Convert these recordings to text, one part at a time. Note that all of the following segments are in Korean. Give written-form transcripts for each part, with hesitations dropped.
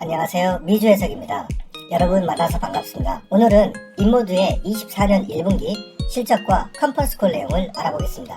안녕하세요. 미주해석입니다. 여러분 만나서 반갑습니다. 오늘은 인모드의 24년 1분기 실적과 컨퍼런스콜 내용을 알아보겠습니다.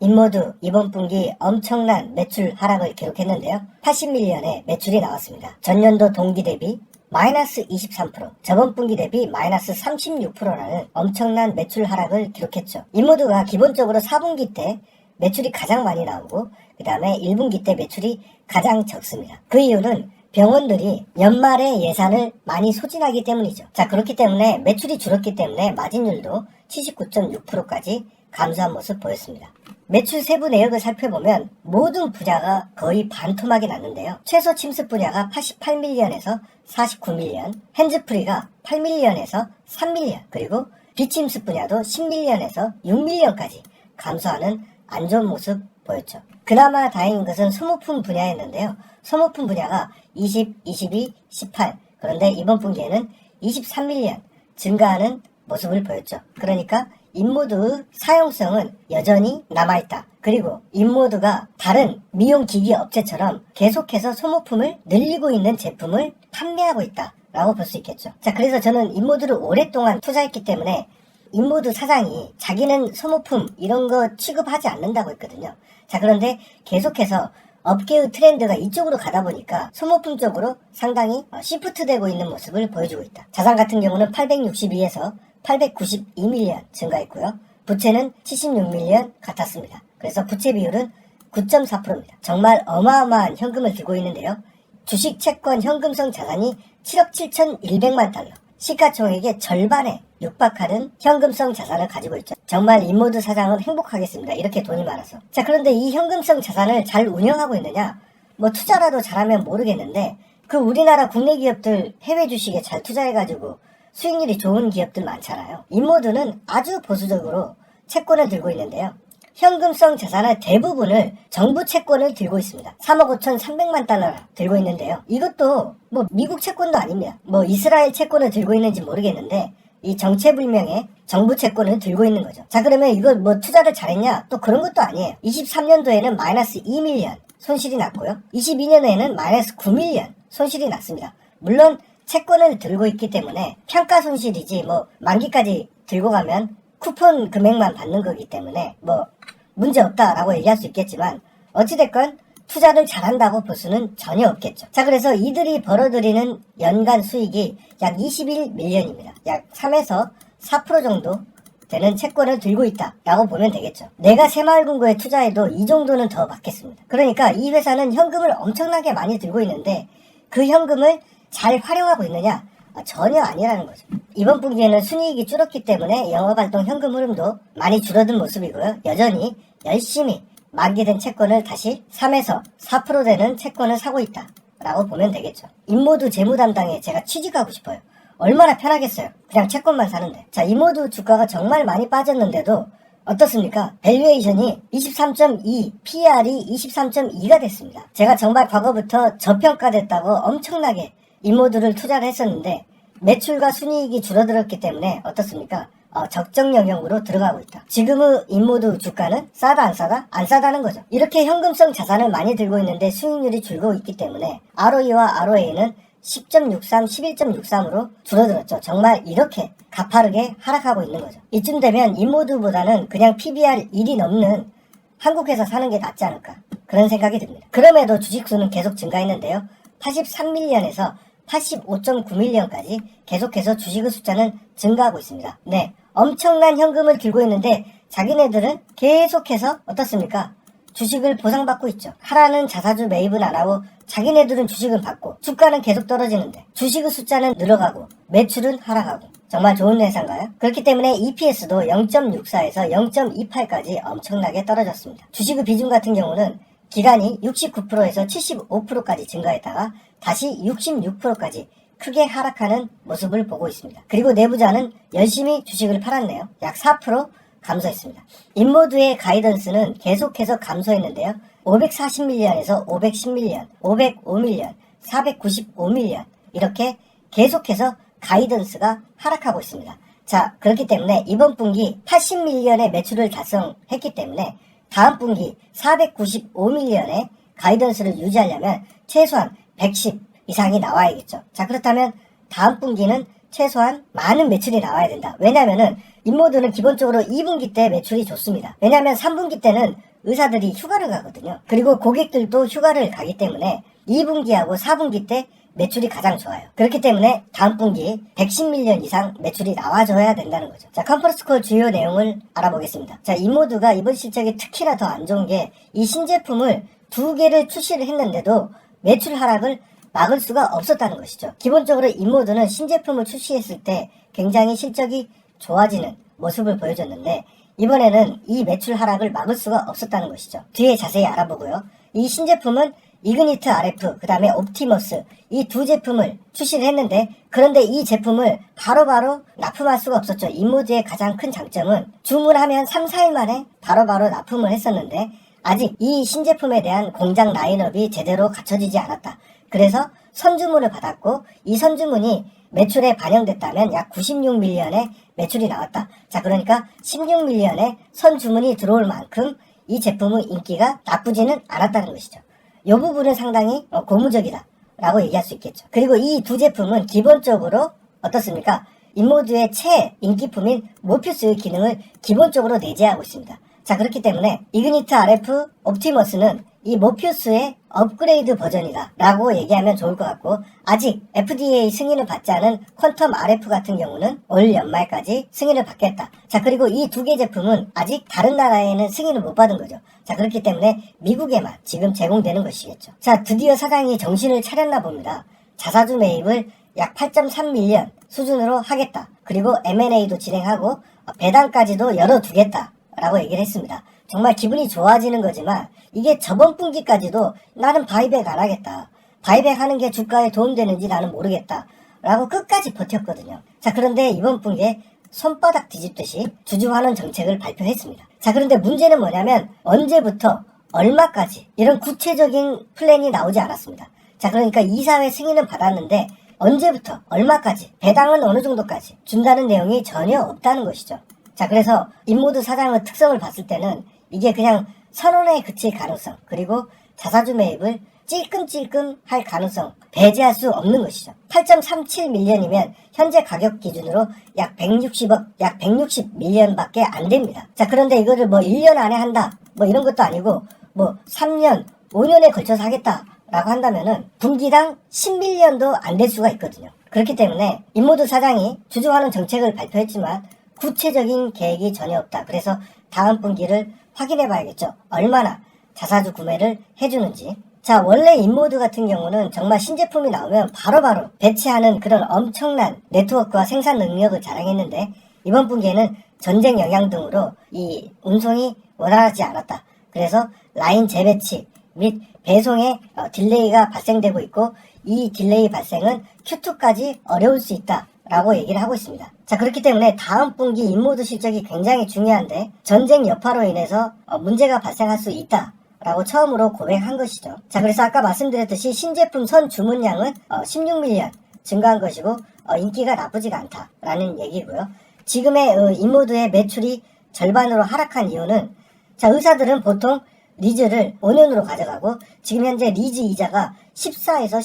인모드 이번 분기 엄청난 매출 하락을 기록했는데요. 80밀리언의 매출이 나왔습니다. 전년도 동기 대비 마이너스 23%, 저번 분기 대비 마이너스 36%라는 엄청난 매출 하락을 기록했죠. 인모드가 기본적으로 4분기 때 매출이 가장 많이 나오고 그 다음에 1분기 때 매출이 가장 적습니다. 그 이유는 병원들이 연말에 예산을 많이 소진하기 때문이죠. 자, 그렇기 때문에 매출이 줄었기 때문에 마진율도 79.6%까지 감소한 모습 보였습니다. 매출 세부 내역을 살펴보면 모든 분야가 거의 반토막이 났는데요. 최소 침습 분야가 88밀리언에서 49밀리언, 핸즈프리가 8밀리언에서 3밀리언, 그리고 비침습 분야도 10밀리언에서 6밀리언까지 감소하는 안 좋은 모습 보였죠. 그나마 다행인 것은 소모품 분야였는데요. 소모품 분야가 20, 22, 18, 그런데 이번 분기에는 23밀리언 증가하는 모습을 보였죠. 그러니까 인모드의 사용성은 여전히 남아있다. 그리고 인모드가 다른 미용기기 업체처럼 계속해서 소모품을 늘리고 있는 제품을 판매하고 있다 라고 볼 수 있겠죠. 자, 그래서 저는 인모드를 오랫동안 투자했기 때문에 인모드 사장이 자기는 소모품 이런 거 취급하지 않는다고 했거든요. 자, 그런데 계속해서 업계의 트렌드가 이쪽으로 가다 보니까 소모품 쪽으로 상당히 시프트되고 있는 모습을 보여주고 있다. 자산 같은 경우는 862에서 892밀리언 증가했고요. 부채는 76밀리언 같았습니다. 그래서 부채 비율은 9.4%입니다. 정말 어마어마한 현금을 들고 있는데요. 주식, 채권, 현금성 자산이 7억 7,100만 달러. 시가총액의 절반에 육박하는 현금성 자산을 가지고 있죠. 정말 인모드 사장은 행복하겠습니다. 이렇게 돈이 많아서. 자, 그런데 이 현금성 자산을 잘 운영하고 있느냐? 뭐 투자라도 잘하면 모르겠는데 그 우리나라 국내 기업들 해외 주식에 잘 투자해가지고 수익률이 좋은 기업들 많잖아요. 인모드는 아주 보수적으로 채권을 들고 있는데요. 현금성 자산의 대부분을 정부 채권을 들고 있습니다. 3억 5,300만 달러 들고 있는데요. 이것도 뭐 미국 채권도 아닙니다. 뭐 이스라엘 채권을 들고 있는지 모르겠는데 이 정체불명의 정부 채권을 들고 있는 거죠. 자, 그러면 이걸 뭐 투자를 잘했냐? 또 그런 것도 아니에요. 23년도에는 마이너스 2밀리언 손실이 났고요. 22년에는 마이너스 9밀리언 손실이 났습니다. 물론 채권을 들고 있기 때문에 평가 손실이지 뭐 만기까지 들고 가면 쿠폰 금액만 받는 거기 때문에 뭐 문제 없다라고 얘기할 수 있겠지만 어찌됐건 투자를 잘한다고 볼 수는 전혀 없겠죠. 자, 그래서 이들이 벌어들이는 연간 수익이 약 21밀리언입니다. 약 3에서 4% 정도 되는 채권을 들고 있다라고 보면 되겠죠. 내가 새마을금고에 투자해도 이 정도는 더 받겠습니다. 그러니까 이 회사는 현금을 엄청나게 많이 들고 있는데 그 현금을 잘 활용하고 있느냐? 전혀 아니라는 거죠. 이번 분기에는 순이익이 줄었기 때문에 영업활동 현금 흐름도 많이 줄어든 모습이고요. 여전히 열심히 만기된 채권을 다시 3에서 4% 되는 채권을 사고 있다 라고 보면 되겠죠. 인모드 재무 담당에 제가 취직하고 싶어요. 얼마나 편하겠어요. 그냥 채권만 사는데. 자, 인모드 주가가 정말 많이 빠졌는데도 어떻습니까? 밸류에이션이 23.2, PR이 23.2가 됐습니다. 제가 정말 과거부터 저평가됐다고 엄청나게 인모드를 투자를 했었는데 매출과 순이익이 줄어들었기 때문에 어떻습니까? 적정 영역으로 들어가고 있다. 지금의 인모드 주가는 싸다 안 싸다? 안 싸다는 거죠. 이렇게 현금성 자산을 많이 들고 있는데 수익률이 줄고 있기 때문에 ROE와 ROA는 10.63, 11.63으로 줄어들었죠. 정말 이렇게 가파르게 하락하고 있는 거죠. 이쯤 되면 인모드보다는 그냥 PBR 1이 넘는 한국에서 사는 게 낫지 않을까 그런 생각이 듭니다. 그럼에도 주식수는 계속 증가했는데요. 83밀리언에서 85.9밀리언까지 계속해서 주식의 숫자는 증가하고 있습니다. 네, 엄청난 현금을 들고 있는데 자기네들은 계속해서 어떻습니까? 주식을 보상받고 있죠. 하라는 자사주 매입은 안 하고 자기네들은 주식은 받고 주가는 계속 떨어지는데 주식의 숫자는 늘어가고 매출은 하락하고 정말 좋은 회사인가요? 그렇기 때문에 EPS도 0.64에서 0.28까지 엄청나게 떨어졌습니다. 주식의 비중 같은 경우는 기간이 69%에서 75%까지 증가했다가 다시 66%까지 크게 하락하는 모습을 보고 있습니다. 그리고 내부자는 열심히 주식을 팔았네요. 약 4% 감소했습니다. 인모드의 가이던스는 계속해서 감소했는데요. 540밀리언에서 510밀리언, 505밀리언, 495밀리언 이렇게 계속해서 가이던스가 하락하고 있습니다. 자, 그렇기 때문에 이번 분기 80밀리언의 매출을 달성했기 때문에 다음 분기 495밀리언의 가이던스를 유지하려면 최소한 110 이상이 나와야겠죠. 자, 그렇다면 다음 분기는 최소한 많은 매출이 나와야 된다. 왜냐면은 인모드는 기본적으로 2분기 때 매출이 좋습니다. 왜냐면 3분기 때는 의사들이 휴가를 가거든요. 그리고 고객들도 휴가를 가기 때문에 2분기하고 4분기 때 매출이 가장 좋아요. 그렇기 때문에 다음 분기 110밀리언 이상 매출이 나와줘야 된다는 거죠. 자, 컨퍼런스콜 주요 내용을 알아보겠습니다. 자, 인모드가 이번 실적이 특히나 더 안 좋은 게 이 신제품을 2개를 출시를 했는데도 매출 하락을 막을 수가 없었다는 것이죠. 기본적으로 인모드는 신제품을 출시했을 때 굉장히 실적이 좋아지는 모습을 보여줬는데 이번에는 이 매출 하락을 막을 수가 없었다는 것이죠. 뒤에 자세히 알아보고요. 이 신제품은 이그니트 RF, 그 다음에 옵티머스 이 두 제품을 출시를 했는데 그런데 이 제품을 바로바로 납품할 수가 없었죠. 인모드의 가장 큰 장점은 주문하면 3, 4일 만에 바로바로 납품을 했었는데 아직 이 신제품에 대한 공장 라인업이 제대로 갖춰지지 않았다. 그래서 선주문을 받았고 이 선주문이 매출에 반영됐다면 약 96밀리언의 매출이 나왔다. 자, 그러니까 16밀리언의 선주문이 들어올 만큼 이 제품의 인기가 나쁘지는 않았다는 것이죠. 이 부분은 상당히 고무적이다 라고 얘기할 수 있겠죠. 그리고 이 두 제품은 기본적으로 어떻습니까? 인모드의 최인기품인 모피우스의 기능을 기본적으로 내재하고 있습니다. 자, 그렇기 때문에 이그니트 RF 옵티머스는 이 모피우스의 업그레이드 버전이다 라고 얘기하면 좋을 것 같고 아직 FDA 승인을 받지 않은 퀀텀 RF 같은 경우는 올 연말까지 승인을 받겠다. 자, 그리고 이 두 개 제품은 아직 다른 나라에는 승인을 못 받은 거죠. 자, 그렇기 때문에 미국에만 지금 제공되는 것이겠죠. 자, 드디어 사장이 정신을 차렸나 봅니다. 자사주 매입을 약 8.3밀리언 수준으로 하겠다. 그리고 M&A도 진행하고 배당까지도 열어두겠다 라고 얘기를 했습니다. 정말 기분이 좋아지는 거지만 이게 저번 분기까지도 나는 바이백 안 하겠다. 바이백 하는 게 주가에 도움되는지 나는 모르겠다. 라고 끝까지 버텼거든요. 자, 그런데 이번 분기에 손바닥 뒤집듯이 주주환원 정책을 발표했습니다. 자, 그런데 문제는 뭐냐면 언제부터 얼마까지 이런 구체적인 플랜이 나오지 않았습니다. 자, 그러니까 이사회 승인은 받았는데 언제부터 얼마까지 배당은 어느 정도까지 준다는 내용이 전혀 없다는 것이죠. 자, 그래서 인모드 사장의 특성을 봤을 때는 이게 그냥 선언에 그칠 가능성 그리고 자사주 매입을 찔끔찔끔 할 가능성 배제할 수 없는 것이죠. 8.37밀리언이면 현재 가격 기준으로 약 160억, 약 160밀리언밖에 안 됩니다. 자, 그런데 이거를 뭐 1년 안에 한다 뭐 이런 것도 아니고 뭐 3년, 5년에 걸쳐서 하겠다 라고 한다면은 분기당 10밀리언도 안 될 수가 있거든요. 그렇기 때문에 인모드 사장이 주주환원 정책을 발표했지만 구체적인 계획이 전혀 없다. 그래서 다음 분기를 확인해 봐야겠죠. 얼마나 자사주 구매를 해주는지. 자, 원래 인모드 같은 경우는 정말 신제품이 나오면 바로바로 배치하는 그런 엄청난 네트워크와 생산 능력을 자랑했는데 이번 분기에는 전쟁 영향 등으로 이 운송이 원활하지 않았다. 그래서 라인 재배치 및 배송에 딜레이가 발생되고 있고 이 딜레이 발생은 Q2까지 어려울 수 있다. 라고 얘기를 하고 있습니다. 자, 그렇기 때문에 다음 분기 인모드 실적이 굉장히 중요한데 전쟁 여파로 인해서 문제가 발생할 수 있다 라고 처음으로 고백한 것이죠. 자, 그래서 아까 말씀드렸듯이 신제품 선 주문량은 16밀리언 증가한 것이고 인기가 나쁘지가 않다 라는 얘기고요. 지금의 인모드의 매출이 절반으로 하락한 이유는 자, 의사들은 보통 리즈를 5년으로 가져가고 지금 현재 리즈 이자가 14에서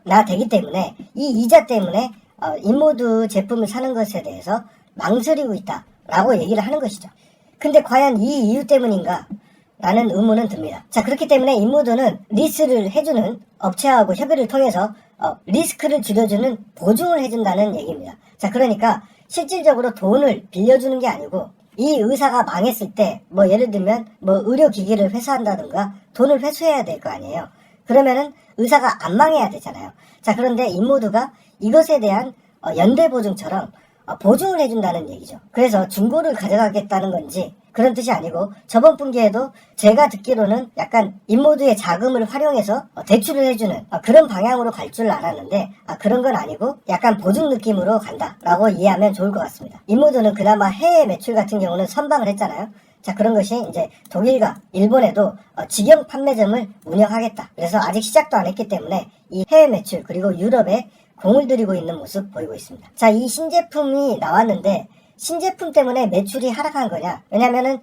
15%나 되기 때문에 이 이자 때문에 인모드 제품을 사는 것에 대해서 망설이고 있다 라고 얘기를 하는 것이죠. 근데 과연 이 이유 때문인가 라는 의문은 듭니다. 자, 그렇기 때문에 인모드는 리스를 해주는 업체하고 협의를 통해서 리스크를 줄여주는 보증을 해준다는 얘기입니다. 자, 그러니까 실질적으로 돈을 빌려주는 게 아니고 이 의사가 망했을 때 뭐 예를 들면 뭐 의료기기를 회수한다든가 돈을 회수해야 될 거 아니에요. 그러면은 의사가 안 망해야 되잖아요. 자, 그런데 인모드가 이것에 대한 연대보증처럼 보증을 해준다는 얘기죠. 그래서 중고를 가져가겠다는 건지 그런 뜻이 아니고 저번 분기에도 제가 듣기로는 약간 인모드의 자금을 활용해서 대출을 해주는 그런 방향으로 갈 줄 알았는데 그런 건 아니고 약간 보증 느낌으로 간다라고 이해하면 좋을 것 같습니다. 인모드는 그나마 해외 매출 같은 경우는 선방을 했잖아요. 자, 그런 것이 이제 독일과 일본에도 직영 판매점을 운영하겠다. 그래서 아직 시작도 안 했기 때문에 이 해외 매출 그리고 유럽에 공을 들이고 있는 모습 보이고 있습니다. 자, 이 신제품이 나왔는데 신제품 때문에 매출이 하락한 거냐? 왜냐면은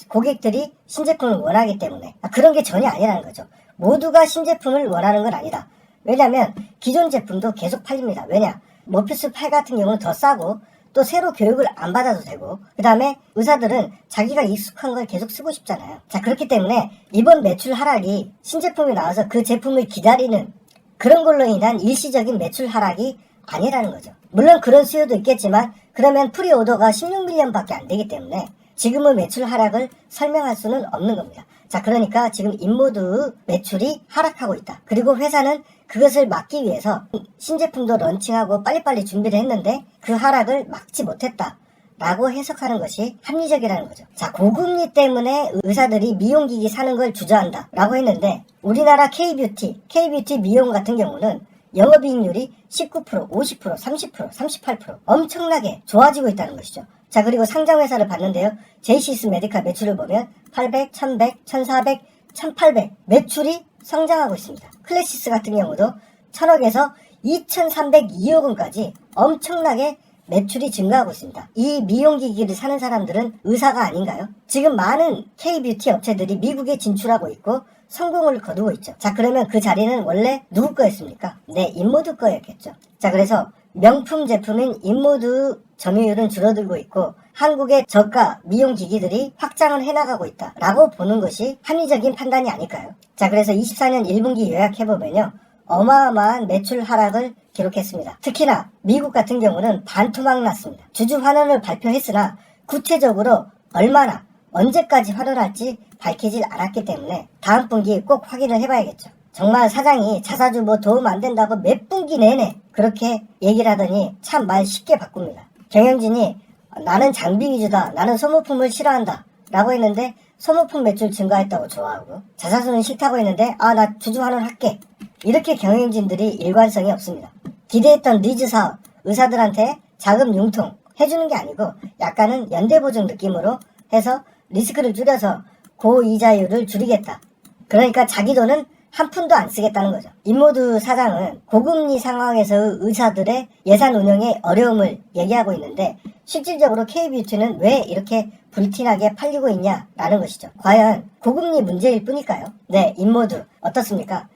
고객들이 신제품을 원하기 때문에 그런 게 전혀 아니라는 거죠. 모두가 신제품을 원하는 건 아니다. 왜냐하면 기존 제품도 계속 팔립니다. 왜냐? 모피스 8 같은 경우는 더 싸고 또 새로 교육을 안 받아도 되고 그 다음에 의사들은 자기가 익숙한 걸 계속 쓰고 싶잖아요. 자, 그렇기 때문에 이번 매출 하락이 신제품이 나와서 그 제품을 기다리는 그런 걸로 인한 일시적인 매출 하락이 아니라는 거죠. 물론 그런 수요도 있겠지만 그러면 프리오더가 16밀리언밖에 안 되기 때문에 지금의 매출 하락을 설명할 수는 없는 겁니다. 자, 그러니까 지금 인모드 매출이 하락하고 있다. 그리고 회사는 그것을 막기 위해서 신제품도 런칭하고 빨리빨리 준비를 했는데 그 하락을 막지 못했다 라고 해석하는 것이 합리적이라는 거죠. 자, 고금리 때문에 의사들이 미용기기 사는 걸 주저한다 라고 했는데 우리나라 K뷰티 미용 같은 경우는 영업이익률이 19%, 50%, 30%, 38% 엄청나게 좋아지고 있다는 것이죠. 자, 그리고 상장회사를 봤는데요. 제이시스 메디칼 매출을 보면 800, 1100, 1400, 1800 매출이 성장하고 있습니다. 클래시스 같은 경우도 1000억에서 2302억 원까지 엄청나게 매출이 증가하고 있습니다. 이 미용기기를 사는 사람들은 의사가 아닌가요? 지금 많은 K뷰티 업체들이 미국에 진출하고 있고 성공을 거두고 있죠. 자, 그러면 그 자리는 원래 누구 거였습니까? 네, 인모드 거였겠죠. 자, 그래서 명품 제품인 인모드 점유율은 줄어들고 있고 한국의 저가 미용기기들이 확장을 해나가고 있다라고 보는 것이 합리적인 판단이 아닐까요? 자, 그래서 24년 1분기 요약해보면요. 어마어마한 매출 하락을 기록했습니다. 특히나 미국 같은 경우는 반토막 났습니다. 주주 환원을 발표했으나 구체적으로 얼마나 언제까지 환원할지 밝히질 않았기 때문에 다음 분기 꼭 확인을 해봐야겠죠. 정말 사장이 자사주 뭐 도움 안 된다고 몇 분기 내내 그렇게 얘기를 하더니 참 말 쉽게 바꿉니다. 경영진이 나는 장비 위주다, 나는 소모품을 싫어한다 라고 했는데 소모품 매출 증가했다고 좋아하고 자사주는 싫다고 했는데 나 주주 환원할게 이렇게 경영진들이 일관성이 없습니다. 기대했던 리즈 사업 의사들한테 자금 융통 해주는 게 아니고 약간은 연대보증 느낌으로 해서 리스크를 줄여서 고이자율을 줄이겠다. 그러니까 자기 돈은 한 푼도 안 쓰겠다는 거죠. 인모드 사장은 고금리 상황에서 의사들의 예산 운영에 어려움을 얘기하고 있는데 실질적으로 K뷰티는 왜 이렇게 불티나게 팔리고 있냐라는 것이죠. 과연 고금리 문제일 뿐일까요? 네, 인모드 어떻습니까?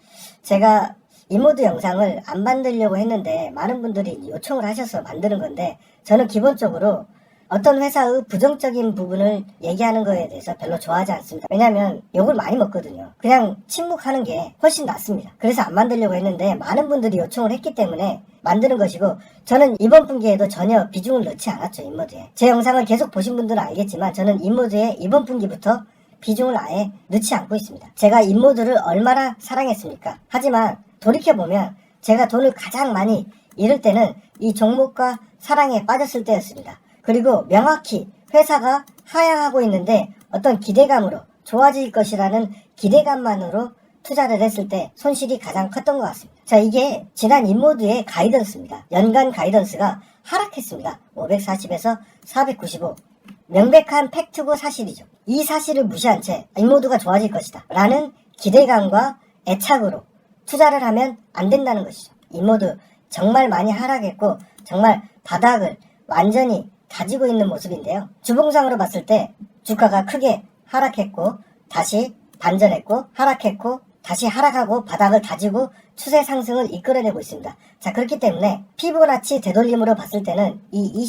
제가 인모드 영상을 안 만들려고 했는데 많은 분들이 요청을 하셔서 만드는 건데 저는 기본적으로 어떤 회사의 부정적인 부분을 얘기하는 거에 대해서 별로 좋아하지 않습니다. 왜냐하면 욕을 많이 먹거든요. 그냥 침묵하는 게 훨씬 낫습니다. 그래서 안 만들려고 했는데 많은 분들이 요청을 했기 때문에 만드는 것이고 저는 이번 분기에도 전혀 비중을 넣지 않았죠. 인모드에. 제 영상을 계속 보신 분들은 알겠지만 저는 인모드에 이번 분기부터 비중을 아예 넣지 않고 있습니다. 제가 인모드를 얼마나 사랑했습니까? 하지만 돌이켜보면 제가 돈을 가장 많이 잃을 때는 이 종목과 사랑에 빠졌을 때였습니다. 그리고 명확히 회사가 하향하고 있는데 어떤 기대감으로 좋아질 것이라는 기대감만으로 투자를 했을 때 손실이 가장 컸던 것 같습니다. 자, 이게 지난 인모드의 가이던스입니다. 연간 가이던스가 하락했습니다. 540에서 495. 명백한 팩트고 사실이죠. 이 사실을 무시한 채 인모드가 좋아질 것이다 라는 기대감과 애착으로 투자를 하면 안 된다는 것이죠. 인모드 정말 많이 하락했고 정말 바닥을 완전히 다지고 있는 모습인데요. 주봉상으로 봤을 때 주가가 크게 하락했고 다시 반전했고 하락했고 다시 하락하고 바닥을 다지고 추세 상승을 이끌어내고 있습니다. 자, 그렇기 때문에 피보나치 되돌림으로 봤을 때는 이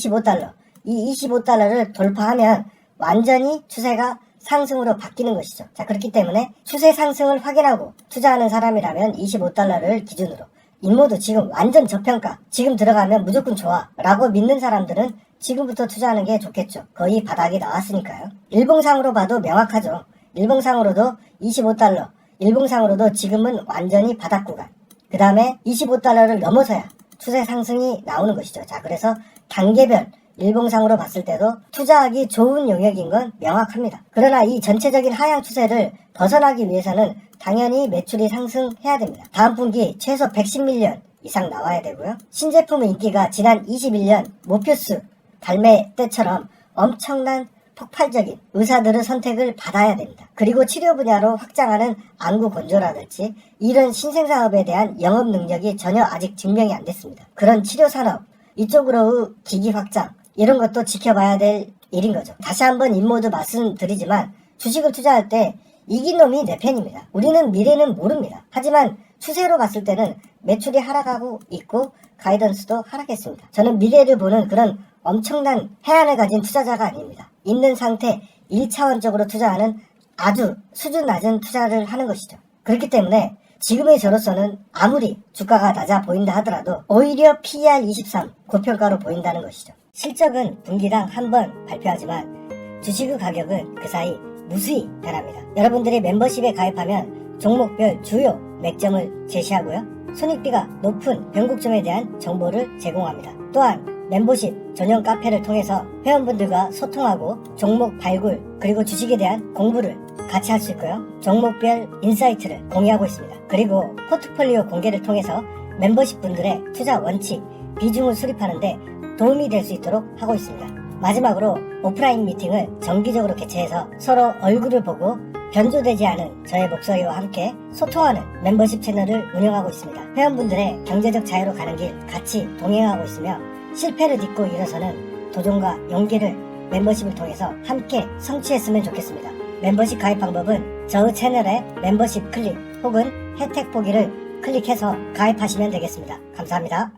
25달러를 돌파하면 완전히 추세가 상승으로 바뀌는 것이죠. 자, 그렇기 때문에 추세 상승을 확인하고 투자하는 사람이라면 25달러를 기준으로 인모드 지금 완전 저평가 지금 들어가면 무조건 좋아 라고 믿는 사람들은 지금부터 투자하는 게 좋겠죠. 거의 바닥이 나왔으니까요. 일봉상으로 봐도 명확하죠. 일봉상으로도 25달러 일봉상으로도 지금은 완전히 바닥 구간 그 다음에 25달러를 넘어서야 추세 상승이 나오는 것이죠. 자, 그래서 단계별 일봉상으로 봤을 때도 투자하기 좋은 영역인 건 명확합니다. 그러나 이 전체적인 하향 추세를 벗어나기 위해서는 당연히 매출이 상승해야 됩니다. 다음 분기 최소 110밀리언 이상 나와야 되고요. 신제품 인기가 지난 21년 모피스 발매 때처럼 엄청난 폭발적인 의사들의 선택을 받아야 됩니다. 그리고 치료 분야로 확장하는 안구 건조라든지 이런 신생사업에 대한 영업 능력이 전혀 아직 증명이 안 됐습니다. 그런 치료 산업 이쪽으로의 기기 확장 이런 것도 지켜봐야 될 일인 거죠. 다시 한번 인모드 말씀드리지만 주식을 투자할 때 이긴 놈이 내 편입니다. 우리는 미래는 모릅니다. 하지만 추세로 봤을 때는 매출이 하락하고 있고 가이던스도 하락했습니다. 저는 미래를 보는 그런 엄청난 해안을 가진 투자자가 아닙니다. 있는 상태 1차원적으로 투자하는 아주 수준 낮은 투자를 하는 것이죠. 그렇기 때문에 지금의 저로서는 아무리 주가가 낮아 보인다 하더라도 오히려 PER 23 고평가로 보인다는 것이죠. 실적은 분기당 한 번 발표하지만 주식의 가격은 그 사이 무수히 변합니다. 여러분들이 멤버십에 가입하면 종목별 주요 맥점을 제시하고요. 손익비가 높은 변곡점에 대한 정보를 제공합니다. 또한 멤버십 전용 카페를 통해서 회원분들과 소통하고 종목 발굴 그리고 주식에 대한 공부를 같이 할 수 있고요. 종목별 인사이트를 공유하고 있습니다. 그리고 포트폴리오 공개를 통해서 멤버십 분들의 투자 원칙, 비중을 수립하는데 도움이 될 수 있도록 하고 있습니다. 마지막으로 오프라인 미팅을 정기적으로 개최해서 서로 얼굴을 보고 변조되지 않은 저의 목소리와 함께 소통하는 멤버십 채널을 운영하고 있습니다. 회원분들의 경제적 자유로 가는 길 같이 동행하고 있으며 실패를 딛고 일어서는 도전과 용기를 멤버십을 통해서 함께 성취했으면 좋겠습니다. 멤버십 가입 방법은 저의 채널에 멤버십 클릭 혹은 혜택 보기를 클릭해서 가입하시면 되겠습니다. 감사합니다.